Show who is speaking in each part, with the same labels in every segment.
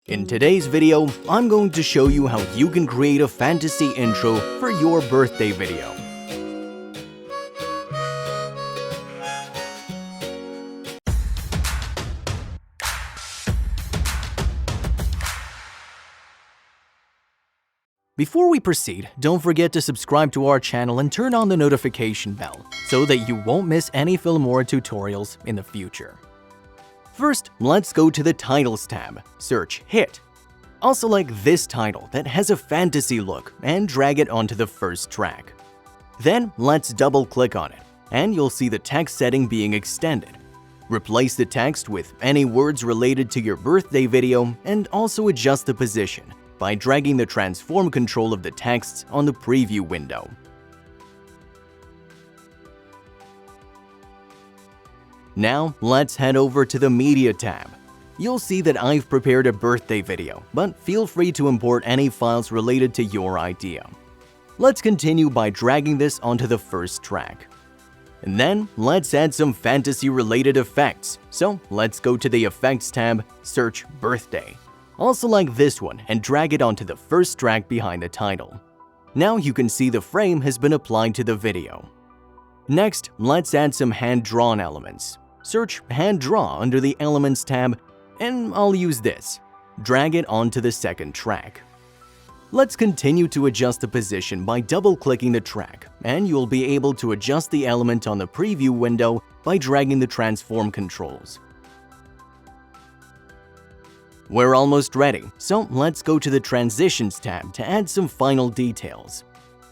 Speaker 1: In today's video, I'm going to show you how you can create a fantasy intro for your birthday video. Before we proceed, don't forget to subscribe to our channel and turn on the notification bell so that you won't miss any Filmora tutorials in the future. First, let's go to the Titles tab, search Hit. I'll select this title that has a fantasy look and drag it onto the first track. Then, let's double-click on it, and you'll see the text setting being extended. Replace the text with any words related to your birthday video and also adjust the position by dragging the transform control of the text on the preview window. Now, let's head over to the Media tab. You'll see that I've prepared a birthday video, but feel free to import any files related to your idea. Let's continue by dragging this onto the first track. And then, let's add some fantasy-related effects. So, let's go to the Effects tab, search Birthday. I'll select this one and drag it onto the first track behind the title. Now you can see the frame has been applied to the video. Next, let's add some hand-drawn elements. Search Hand Draw under the Elements tab, and I'll use this. Drag it onto the second track. Let's continue to adjust the position by double-clicking the track, and you'll be able to adjust the element on the preview window by dragging the transform controls. We're almost ready, so let's go to the Transitions tab to add some final details.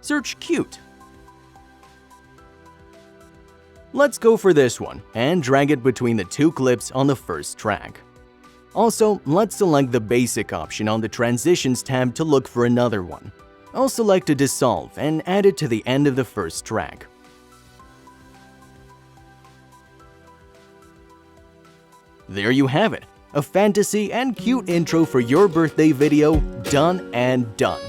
Speaker 1: Search Cute. Let's go for this one and drag it between the two clips on the first track. Also, let's select the Basic option on the Transitions tab to look for another one. I'll select a Dissolve and add it to the end of the first track. There you have it, a fantasy and cute intro for your birthday video, done and done.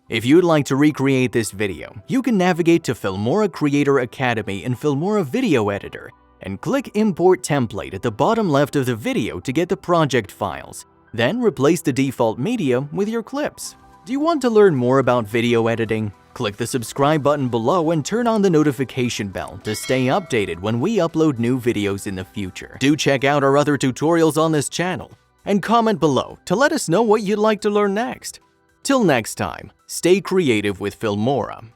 Speaker 1: If you'd like to recreate this video, you can navigate to Filmora Creator Academy in Filmora Video Editor and click Import Template at the bottom left of the video to get the project files. Then replace the default media with your clips. Do you want to learn more about video editing? Click the subscribe button below and turn on the notification bell to stay updated when we upload new videos in the future. Do check out our other tutorials on this channel and comment below to let us know what you'd like to learn next. Till next time, stay creative with Filmora.